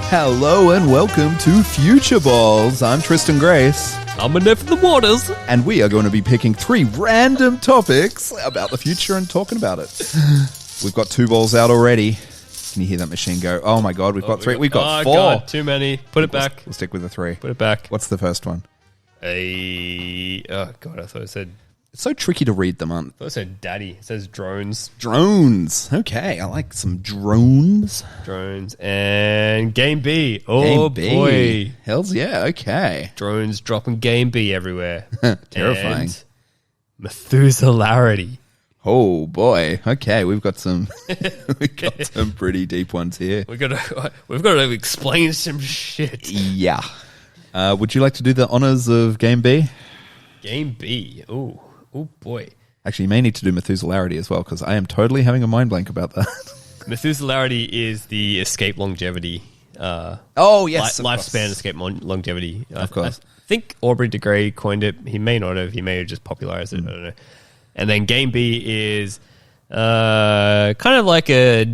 Hello and welcome to Future Balls. I'm Tristan Grace. I'm a Neff in the Waters. And we are going to be picking 3 random topics about the future and talking about it. We've got 2 balls out already. Can you hear that machine go? Oh my God, we've got 3. We've got 4. God, too many. Put it back. We'll stick with the 3. Put it back. What's the first one? Oh God, I thought it said... It's so tricky to read them, aren't I thought it said daddy. It says drones. Drones. Okay, I like some drones. Drones. And GameB. Oh GameB. boy. Hells yeah, okay. Drones dropping GameB everywhere. Terrifying. And Methuselarity. Oh boy. Okay, we've got some pretty deep ones here. We've got to explain some shit. Yeah. Would you like to do the honors of GameB? GameB. Oh boy. Actually, you may need to do Methuselarity as well, because I am totally having a mind blank about that. Methuselarity is the escape longevity. Oh, yes. Lifespan escape longevity. Of course. I think Aubrey de Grey coined it. He may not have. He may have just popularized it. I don't know. And then GameB is kind of like a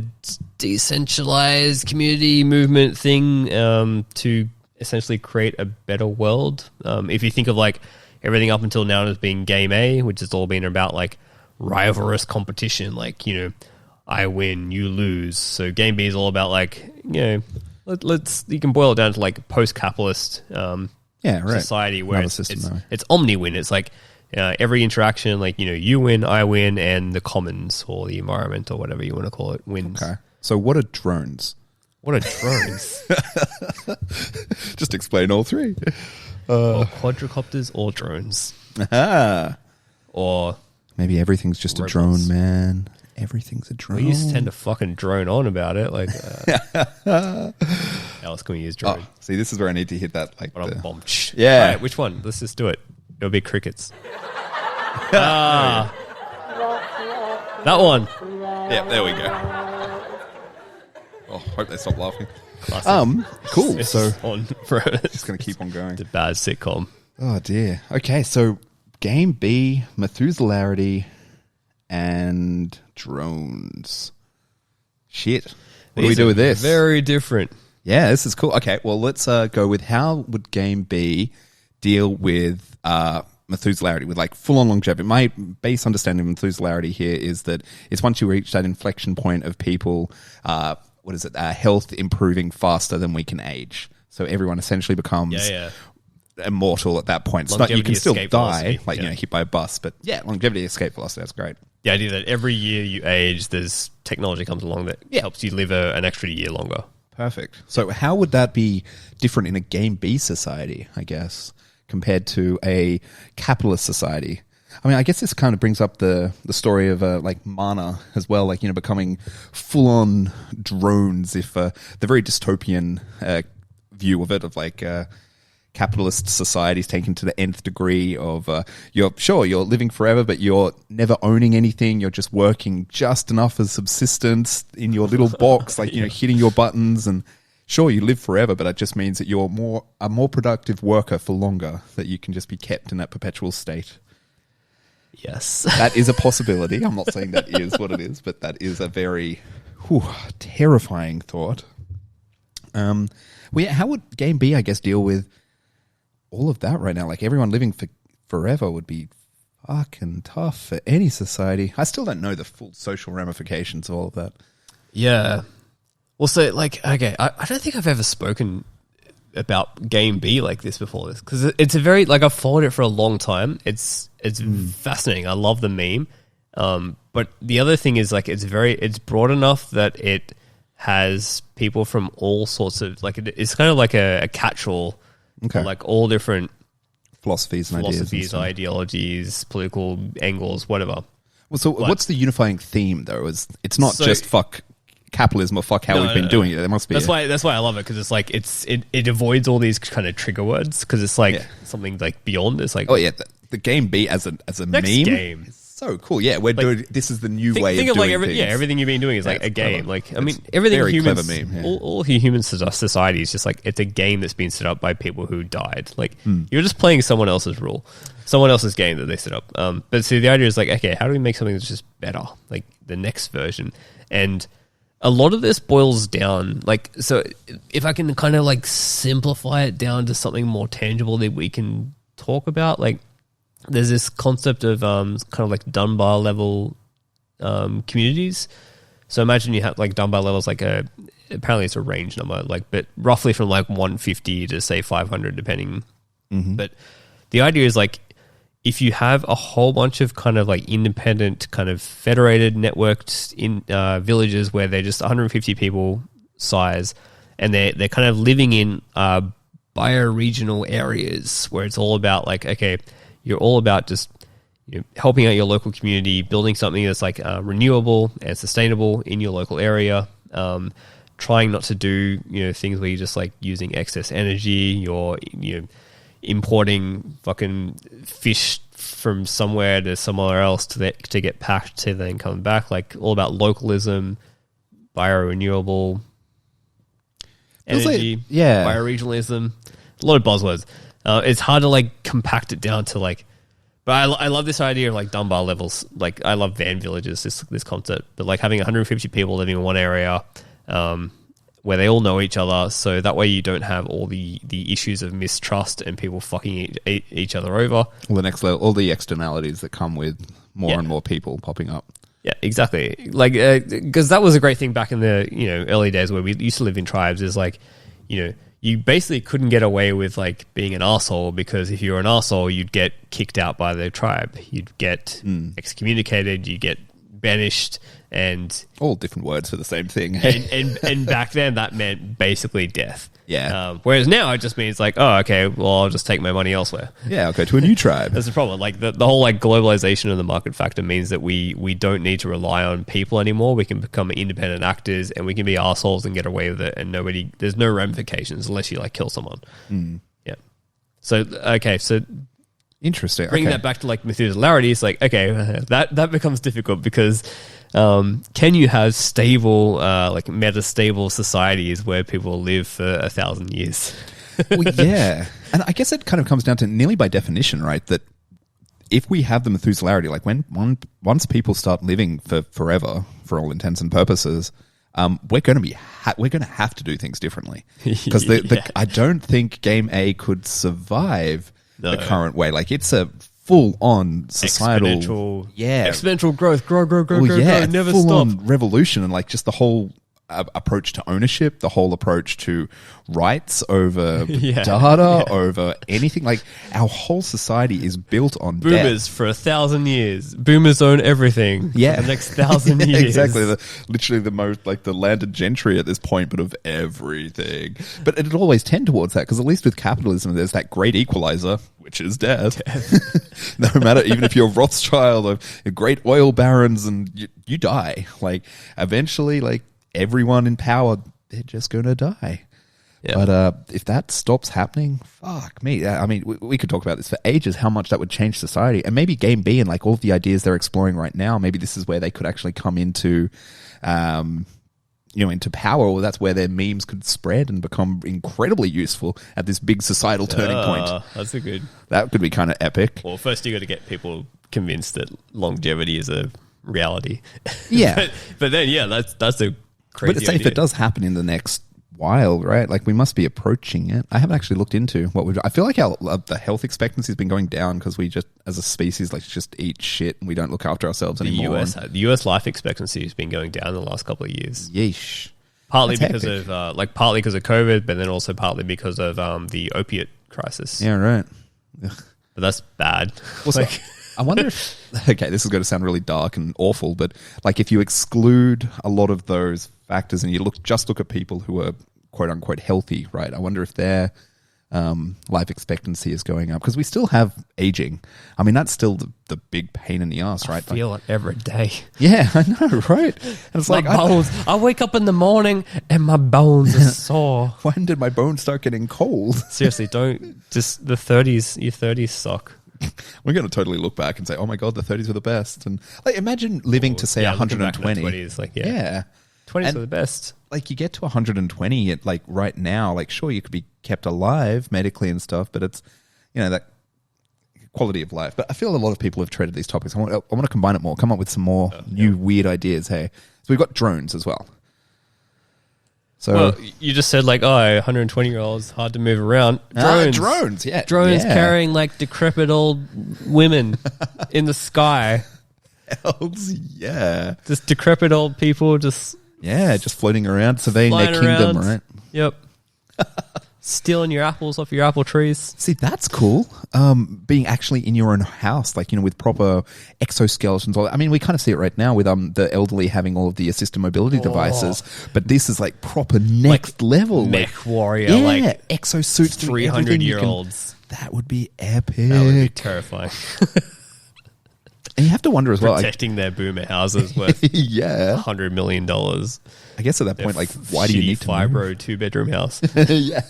decentralized community movement thing to essentially create a better world. If you think of like everything up until now as being Game A, which has all been about like rivalrous competition, like, you know, I win, you lose. So Game B is all about like, you know, you can boil it down to like post-capitalist society where it's omni-win. It's like every interaction, like, you know, you win, I win, and the commons or the environment or whatever you want to call it wins. Okay. So what are drones? What are drones? Just explain all 3. Or quadricopters or drones. Aha. Or maybe everything's just robots. A drone, man. Everything's a drone. We used to tend to fucking drone on about it. Like, how else can we use drone? Oh, see, this is where I need to hit that. Like, yeah. All right, which one? Let's just do it. It'll be crickets. That one. Yeah, there we go. Oh, hope they stop laughing. Classic. Cool. So on for just going to keep on going. It's a bad sitcom. Oh dear. Okay, so Game B, Methuselarity, and drones. Shit. What do we do with this? Very different. Yeah, this is cool. Okay, well, let's go with how would Game B deal with Methuselarity, with like full-on longevity. My base understanding of Methuselarity here is that it's once you reach that inflection point of people, health improving faster than we can age. So everyone essentially becomes immortal at that point. It's not, you can still die, like, you know, hit by a bus, but yeah, longevity escape velocity, that's great. The idea that every year you age, there's technology comes along that helps you live an extra year longer. Perfect. So how would that be different in a Game B society, I guess, compared to a capitalist society? I mean, I guess this kind of brings up the story of like Mana as well, like, you know, becoming full-on drones. If the very dystopian view of it, of like capitalist societies taken to the nth degree of you're living forever, but you're never owning anything. You're just working just enough as subsistence in your little box, like, you know, hitting your buttons, and sure, you live forever, but it just means that you're a more productive worker for longer, that you can just be kept in that perpetual state. Yes. That is a possibility. I'm not saying that is what it is, but that is a very terrifying thought. How would Game B, I guess, deal with all of that right now? Like, everyone living forever would be fucking tough for any society. I still don't know the full social ramifications of all of that. Yeah. Well, so, like, okay, I don't think I've ever spoken about Game B like this before, this, because it's a very, like, I've followed it for a long time. It's fascinating. I love the meme. But the other thing is, like, it's broad enough that it has people from all sorts of, like, it's kind of like a catch-all, like all different philosophies, ideologies, political angles, whatever. Well, so what's the unifying theme though? It's not just fuck capitalism or fuck how we've been doing it. There must be. That's why I love it, because it's like it avoids all these kind of trigger words, because it's like something like beyond. It's like, oh yeah, the Game B as a meme game. So cool. Yeah, we're doing this is the new way of doing like things. Everything you've been doing is like a game. Clever. Like, I mean, everything very humans, clever meme, all human society is just like, it's a game that's been set up by people who died. Like, you're just playing someone else's rule, someone else's game that they set up. But so the idea is like, okay, how do we make something that's just better, like the next version? And a lot of this boils down, like, so if I can kind of like simplify it down to something more tangible that we can talk about, like there's this concept of kind of like Dunbar level communities. So imagine you have like Dunbar levels, like apparently it's a range number, like, but roughly from like 150 to say 500 depending. But the idea is like, if you have a whole bunch of kind of like independent, kind of federated, networked in villages where they're just 150 people size, and they're kind of living in bioregional areas where it's all about like, okay, you're all about just helping out your local community, building something that's like renewable and sustainable in your local area. Trying not to do things where you're just like using excess energy, you're importing fucking fish from somewhere to somewhere else to get packed to then come back. Like all about localism, biorenewable energy, bioregionalism, a lot of buzzwords. It's hard to like compact it down to like, but I love this idea of like Dunbar levels. Like I love van villages, this concept, but like having 150 people living in one area, where they all know each other, so that way you don't have all the issues of mistrust and people fucking each other over. Well, the next level, all the externalities that come with more and more people popping up. Yeah, exactly. Like, because that was a great thing back in the early days where we used to live in tribes. Is like, you basically couldn't get away with like being an arsehole, because if you were an arsehole, you'd get kicked out by the tribe. You'd get excommunicated. You get banished. And all different words for the same thing. and back then that meant basically death. Yeah. Whereas now it just means like, oh, okay, well, I'll just take my money elsewhere. Yeah, I'll go to a new tribe. That's the problem. Like the whole like globalization of the market factor means that we don't need to rely on people anymore. We can become independent actors and we can be assholes and get away with it, and there's no ramifications unless you like kill someone. Yeah. So okay, so interesting. Bringing that back to like Methuselarity, it's like, okay, that becomes difficult because can you have stable, like meta-stable societies where people live for 1,000 years? Well, yeah. And I guess it kind of comes down to nearly by definition, right? That if we have the Methuselarity, like once people start living for forever, for all intents and purposes, we're going to have to do things differently, because I don't think Game A could survive the current way. Like it's a full-on societal, exponential growth, grow, never full stop. On revolution, and like just the whole approach to ownership, the whole approach to rights over data, over anything. Like our whole society is built on boomers debt. For 1,000 years. Boomers own everything. Yeah, for the next 1,000 years. Exactly. Literally the most like the landed gentry at this point, but of everything. But it'd always tend towards that, because at least with capitalism, there's that great equalizer, which is death. No matter, even if you're Rothschild or great oil barons, and you die. Like eventually, like everyone in power, they're just going to die. Yeah. But if that stops happening, fuck me. I mean, we could talk about this for ages, how much that would change society. And maybe Game B and like all of the ideas they're exploring right now, maybe this is where they could actually come into, into power, or that's where their memes could spread and become incredibly useful at this big societal turning point. That could be kind of epic. Well, first you got to get people convinced that longevity is a reality. Yeah. but then, yeah, that's a crazy But it's idea. if it does happen in the next while, right? Like we must be approaching it. I haven't actually looked into what I feel like the health expectancy has been going down because we just, as a species, like just eat shit and we don't look after ourselves anymore. The US life expectancy has been going down the last couple of years. Yeesh. Partly because of COVID, but then also partly because of the opiate crisis. Yeah, right. But that's bad. Well, I wonder if, okay, this is going to sound really dark and awful, but like if you exclude a lot of those factors and you look at people who are quote unquote healthy, right? I wonder if their life expectancy is going up, because we still have aging. I mean, that's still the big pain in the ass, right? I feel it every day. Yeah, I know, right? And it's my bones. I wake up in the morning and my bones are sore. When did my bones start getting cold? Seriously, don't just your 30s suck. We're going to totally look back and say, oh my God, the 30s were the best. And like, imagine living to say 120. 20s, like, yeah. 20s are the best. Like you get to 120 at like right now, like sure you could be kept alive medically and stuff, but it's, that quality of life. But I feel a lot of people have treated these topics. I want to combine it more, come up with some more new weird ideas. Hey, so we've got drones as well. So Well, you just said like, 120-year-olds, hard to move around. Drones. drones, yeah. Drones yeah. carrying like decrepit old women in the sky. Hells yeah. Just decrepit old people just just floating around, surveying their flying kingdom, around. right? Yep. Stealing your apples off your apple trees. See, that's cool. Being actually in your own house, like, with proper exoskeletons. I mean, we kind of see it right now with the elderly having all of the assisted mobility devices, but this is like proper next level. Mech warrior, Yeah, like exosuits, 300-year-olds. That would be epic. That would be terrifying. And you have to wonder as well. Protecting their boomer houses worth $100 million. I guess at that point, like, why do you need to fibro 2-bedroom house? Yeah.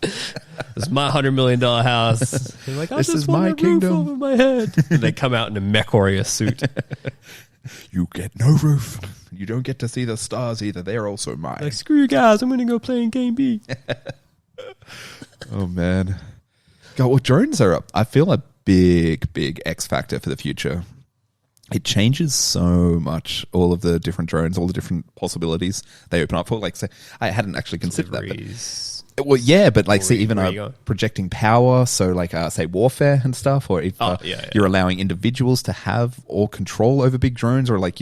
It's my $100 million house. They're like, This just is want my a roof kingdom. over my head. And they come out in a mech warrior suit. You get no roof. You don't get to see the stars either. They're also mine. Like, screw you guys, I'm going to go play in GameB. Oh, man. God, well, drones are, I feel, a big, big X factor for the future. It changes so much, all of the different drones, all the different possibilities they open up for. Like, say, I hadn't actually considered that. But, well, yeah, but like, see, even projecting power, so like, say, warfare and stuff, or if you're allowing individuals to have or control over big drones, or like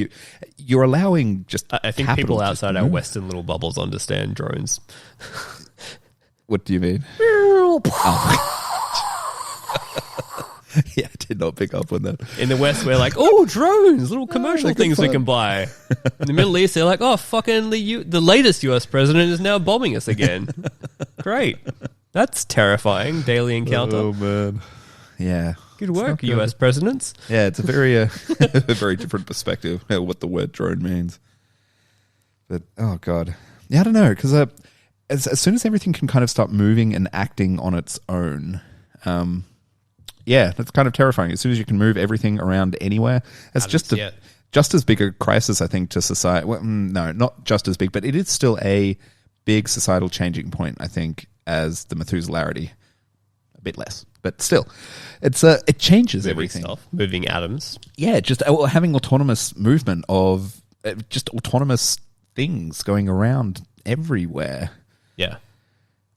you're allowing just. I think people outside our Western little bubbles understand drones. What do you mean? Yeah, I did not pick up on that. In the West, we're like, oh, drones, little commercial things we can buy. In the Middle East, they're like, oh, fucking the latest US president is now bombing us again. Great. That's terrifying. Daily encounter. Oh, man. Yeah. Good work, US presidents. Yeah, it's a very, a very different perspective of what the word drone means. But, oh, God. Yeah, I don't know, because as soon as everything can kind of start moving and acting on its own, that's kind of terrifying. As soon as you can move everything around anywhere, it's just as big a crisis, I think, to society. Well, no, not just as big, but it is still a big societal changing point, I think, as the Methuselarity. A bit less, but still, it changes everything. Moving atoms. Yeah, just having autonomous movement of just autonomous things going around everywhere. Yeah.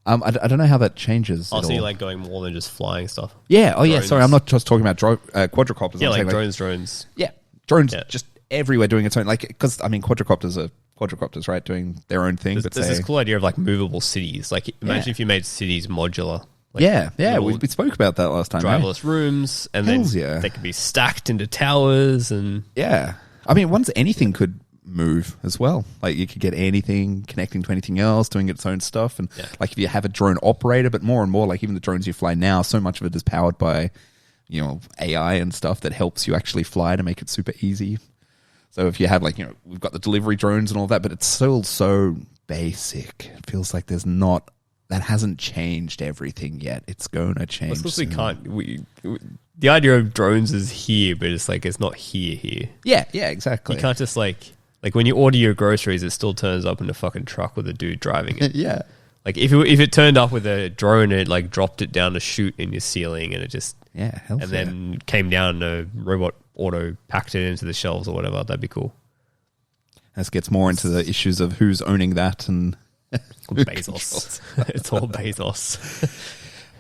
I don't know how that changes. Oh, so you like going more than just flying stuff? Yeah. Oh, yeah. Sorry, I'm not just talking about quadricopters. Yeah, I'm like saying drones. Yeah, drones just everywhere doing its own. Like, because I mean, quadricopters are quadricopters, right? Doing their own thing. There's this cool idea of like movable cities. Like, imagine if you made cities modular. Like we spoke about that last time. Driverless rooms, and then they could be stacked into towers, and I mean, once anything could move as well, like you could get anything connecting to anything else, doing its own stuff, and like if you have a drone operator, but more and more, like even the drones you fly now, so much of it is powered by AI and stuff that helps you actually fly to make it super easy. So if you have like we've got the delivery drones and all that, but it's still so basic. It feels like that hasn't changed everything yet. It's going to change. We can't. The idea of drones is here, but it's like it's not here. Yeah, exactly. You can't just like when you order your groceries, it still turns up in a fucking truck with a dude driving it. Yeah. Like if it turned up with a drone, it like dropped it down a chute in your ceiling, and it just then came down, and a robot auto packed it into the shelves or whatever. That'd be cool. This gets more into the issues of who's owning that and Bezos. It's all Bezos.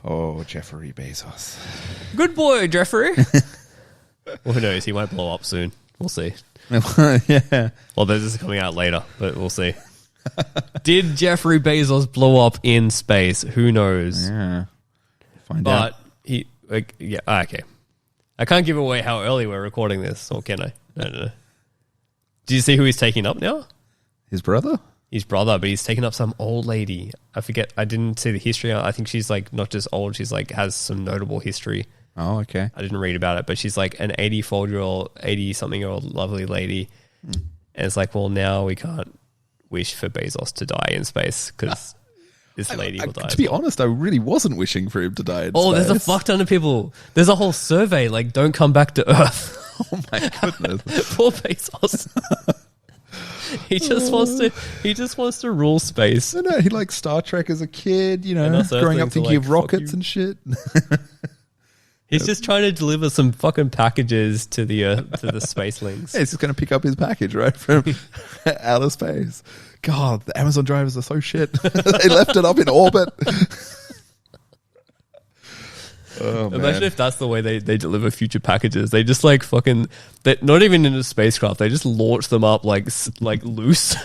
Oh, Jeffrey Bezos. Good boy, Jeffrey. Well, who knows? He might blow up soon. We'll see. Yeah. Well, this is coming out later, but we'll see. Did Jeffrey Bezos blow up in space? Who knows? Yeah. Find but out. okay. I can't give away how early we're recording this, or can I? I don't know. Do you see who he's taking up now? His brother? His brother, but he's taken up some old lady. I forget. I didn't see the history. I think she's like not just old. She's like has some notable history. Oh, okay. I didn't read about it, but she's like an 80-something-year-old lovely lady. And it's like, well, now we can't wish for Bezos to die in space because this lady will die. To be honest, I really wasn't wishing for him to die in space. There's a fuck ton of people. There's a whole survey like, don't come back to Earth. Oh my goodness. Poor Bezos. He just wants to rule space. I know, he liked Star Trek as a kid, growing up thinking of rockets and shit. He's just trying to deliver some fucking packages to the spacelings. Yeah, he's just going to pick up his package right from outer space. God, the Amazon drivers are so shit. They left it up in orbit. Oh, Imagine if that's the way they deliver future packages. They just like fucking, not even in a spacecraft. They just launch them up like loose,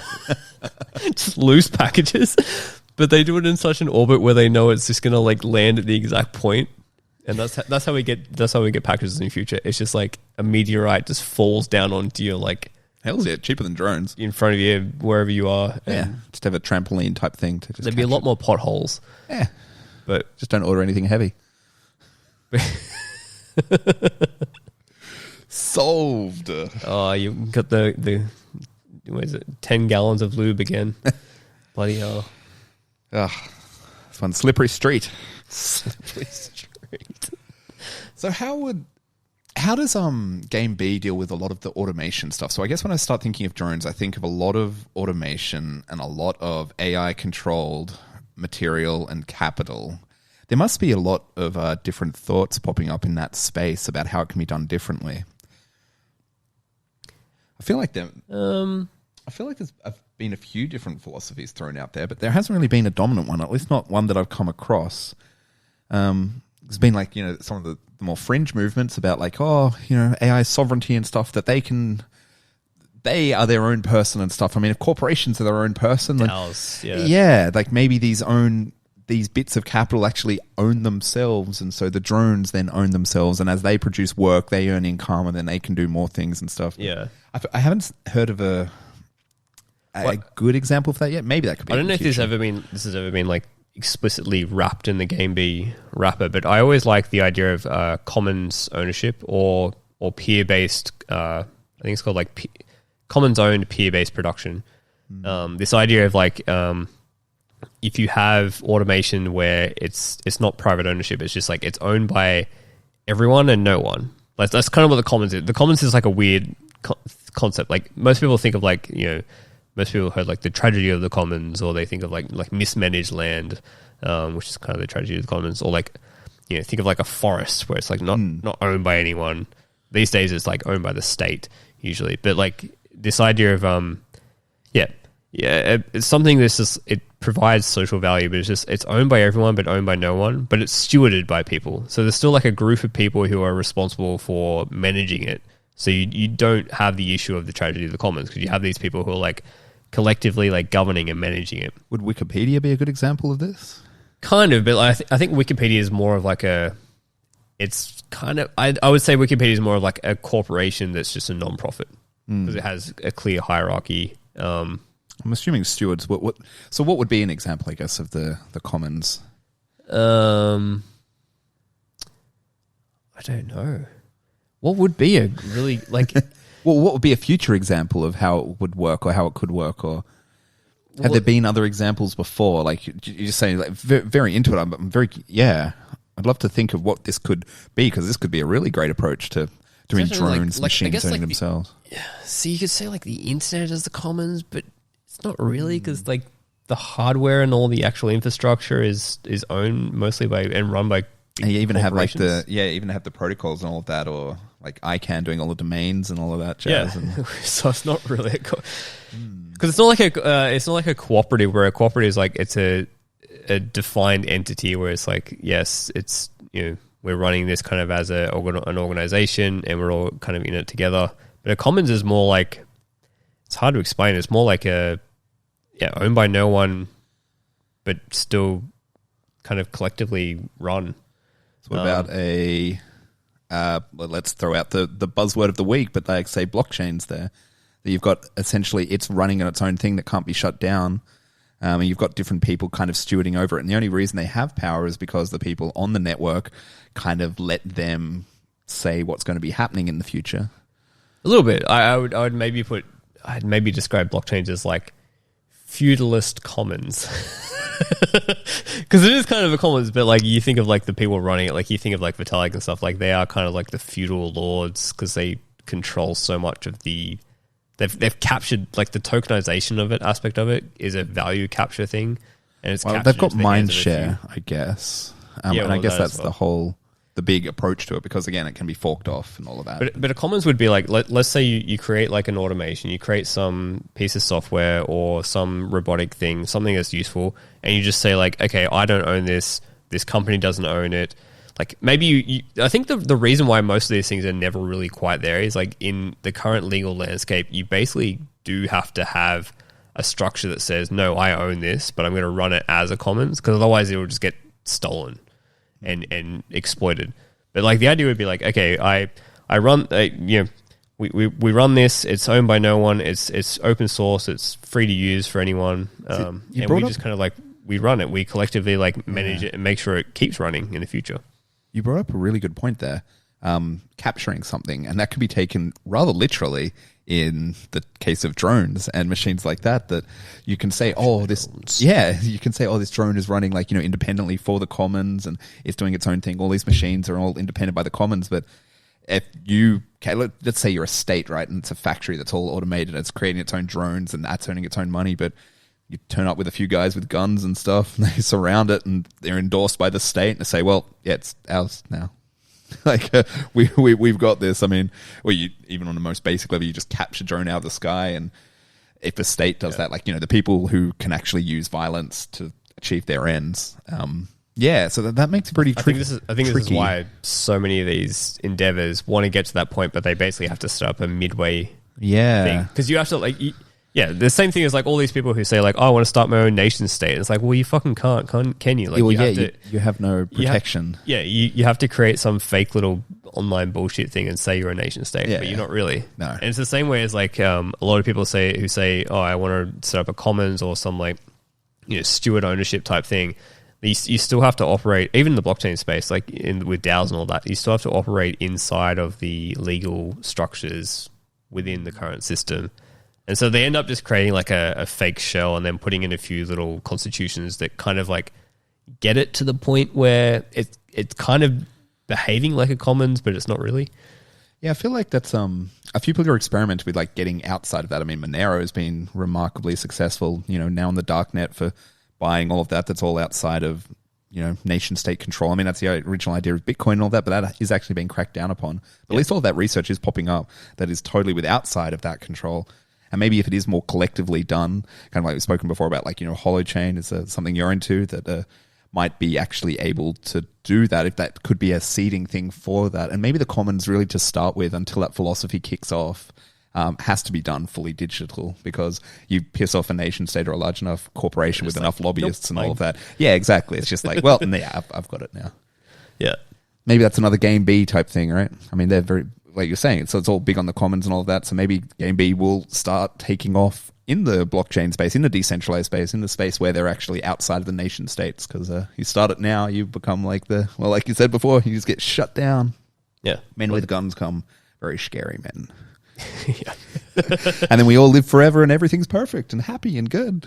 just loose packages. But they do it in such an orbit where they know it's just gonna like land at the exact point. And that's how we get packages in the future. It's just like a meteorite just falls down onto you, like hell's yeah, cheaper than drones in front of you wherever you are. Yeah, just have a trampoline type thing to just. There'd be a lot more potholes. Yeah, but just don't order anything heavy. Solved. Oh, you got the what is it? 10 gallons of lube again. Bloody hell! It's one slippery street. Slippery street. So how does GameB deal with a lot of the automation stuff? So I guess when I start thinking of drones, I think of a lot of automation and a lot of AI controlled material and capital. There must be a lot of different thoughts popping up in that space about how it can be done differently. I feel like there's been a few different philosophies thrown out there, but there hasn't really been a dominant one, at least not one that I've come across. There's been like, some of the more fringe movements about like, AI sovereignty and stuff, that they are their own person and stuff. I mean, if corporations are their own person, like maybe these bits of capital actually own themselves, and so the drones then own themselves, and as they produce work, they earn income, and then they can do more things and stuff. Yeah. I haven't heard of a good example of that yet. Maybe that could be. I don't know if this has ever been like explicitly wrapped in the GameB wrapper, but I always like the idea of commons ownership or peer-based, I think it's called like commons-owned peer-based production. This idea of like, if you have automation where it's not private ownership, it's just like it's owned by everyone and no one. Like that's kind of what the commons is. The commons is like a weird concept. Like most people think of like, most people heard like the tragedy of the commons, or they think of like mismanaged land, which is kind of the tragedy of the commons, or like, think of like a forest where it's like not owned by anyone. These days it's like owned by the state usually. But like this idea of, it's something that's just, it provides social value, but it's owned by everyone, but owned by no one, but it's stewarded by people. So there's still like a group of people who are responsible for managing it. So you don't have the issue of the tragedy of the commons, because you have these people who are like collectively like governing and managing it. Would Wikipedia be a good example of this? Kind of, but I think Wikipedia is more of like it's kind of, I would say Wikipedia is more of like a corporation that's just a non-profit, because it has a clear hierarchy. I'm assuming stewards. So what would be an example, I guess, of the commons? I don't know. What would be a really like? Well, what would be a future example of how it would work, or how it could work, or have there been other examples before? Like you're just saying, like very into it. I'd love to think of what this could be, because this could be a really great approach to doing drones, machines owning themselves. So you could say like the internet is the commons, but it's not really, because like the hardware and all the actual infrastructure is owned mostly by and run by. And you even have like even have the protocols and all of that, or like ICANN doing all the domains and all of that jazz. Yeah. So it's not really because it's not like a cooperative, where a cooperative is like it's a defined entity where it's like, yes, it's we're running this kind of as an organization and we're all kind of in it together. But a commons is more like, it's hard to explain. It's more like owned by no one, but still kind of collectively run. So what about let's throw out the buzzword of the week, but like say blockchains there. That you've got essentially it's running on its own thing that can't be shut down. And you've got different people kind of stewarding over it. And the only reason they have power is because the people on the network kind of let them say what's going to be happening in the future. A little bit. I'd maybe describe blockchains as like feudalist commons. Because it is kind of a commons, but like you think of like the people running it, like you think of like Vitalik and stuff, like they are kind of like the feudal lords, because they control so much of the... They've captured like the tokenization of it, aspect of it is a value capture thing, and it's they've got mind share, I guess. And I guess that's the whole the big approach to it, because again, it can be forked off and all of that. But a commons would be like, let's say you create like an automation, you create some piece of software or some robotic thing, something that's useful, and you just say like, okay, I don't own this company doesn't own it. Like maybe I think the reason why most of these things are never really quite there is like in the current legal landscape, you basically do have to have a structure that says, no, I own this, but I'm going to run it as a commons, because otherwise it will just get stolen and exploited. But like the idea would be like, okay, I run, we run this. It's owned by no one. It's open source. It's free to use for anyone. And we just kind of like we run it. We collectively like manage it and make sure it keeps running in the future. You brought up a really good point there. Capturing something, and that could be taken rather literally in the case of drones and machines like that, that you can say, you can say, this drone is running like, independently for the commons and it's doing its own thing. All these machines are all independent by the commons. But if let's say you're a state, right? And it's a factory that's all automated. It's creating its own drones and that's earning its own money. But you turn up with a few guys with guns and stuff and they surround it and they're endorsed by the state and they say, well, yeah, it's ours now. Like we've got this. I mean, even on the most basic level, you just capture drone out of the sky, and if the state does that, like the people who can actually use violence to achieve their ends, so that makes it pretty tricky. I think this is why so many of these endeavors want to get to that point, but they basically have to set up a midway thing, because you have to the same thing as like all these people who say like, oh, I want to start my own nation state. It's like, well, you fucking can't, can you? Like, you have no protection. You have to create some fake little online bullshit thing and say you're a nation state, but you're not really. No. And it's the same way as like a lot of people who say, oh, I want to set up a commons or some like steward ownership type thing. You still have to operate, even in the blockchain space, like with DAOs and all that. You still have to operate inside of the legal structures within the current system. And so they end up just creating like a fake shell and then putting in a few little constitutions that kind of like get it to the point where it's kind of behaving like a commons, but it's not really. Yeah, I feel like that's a few people are experimenting with like getting outside of that. I mean, Monero has been remarkably successful, now in the darknet for buying all of that. That's all outside of, nation state control. I mean, that's the original idea of Bitcoin and all that, but that is actually being cracked down upon. But at least all of that research is popping up that is totally outside of that control. And maybe if it is more collectively done, kind of like we've spoken before about like, holochain is something you're into that might be actually able to do that, if that could be a seeding thing for that. And maybe the commons really to start with, until that philosophy kicks off, has to be done fully digital, because you piss off a nation state or a large enough corporation with enough lobbyists and all of that. Yeah, exactly. It's just like, well, I've got it now. Yeah. Maybe that's another GameB type thing, right? I mean, they're very... like you're saying, so it's all big on the commons and all of that. So maybe GameB will start taking off in the blockchain space, in the decentralized space, in the space where they're actually outside of the nation states. Because you start it now, you become like like you said before, you just get shut down. Yeah. Men with guns come, very scary men. Yeah. And then we all live forever and everything's perfect and happy and good.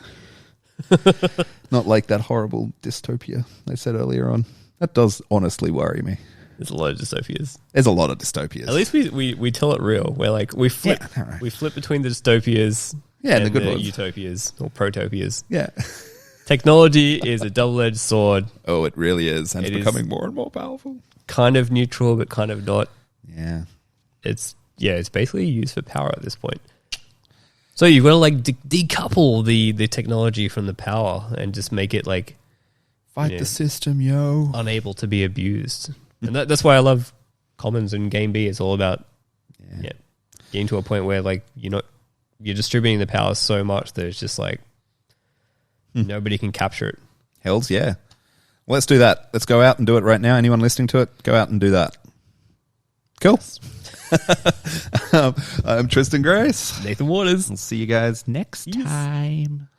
Not like that horrible dystopia I said earlier on. That does honestly worry me. There's a lot of dystopias. There's a lot of dystopias. At least we tell it real. We're like, we flip between the dystopias and the good ones. Utopias or protopias. Yeah. Technology is a double-edged sword. Oh, it really is. And it's becoming more and more powerful. Kind of neutral, but kind of not. Yeah. It's basically used for power at this point. So you've got to like decouple the technology from the power and just make it like... Fight the system, yo. Unable to be abused. And that's why I love commons and GameB. It's all about getting to a point where like you're distributing the power so much that it's just like nobody can capture it. Hells yeah. Well, let's do that. Let's go out and do it right now. Anyone listening to it, go out and do that. Cool. I'm Tristan Grace. Nathan Waters. We'll see you guys next time.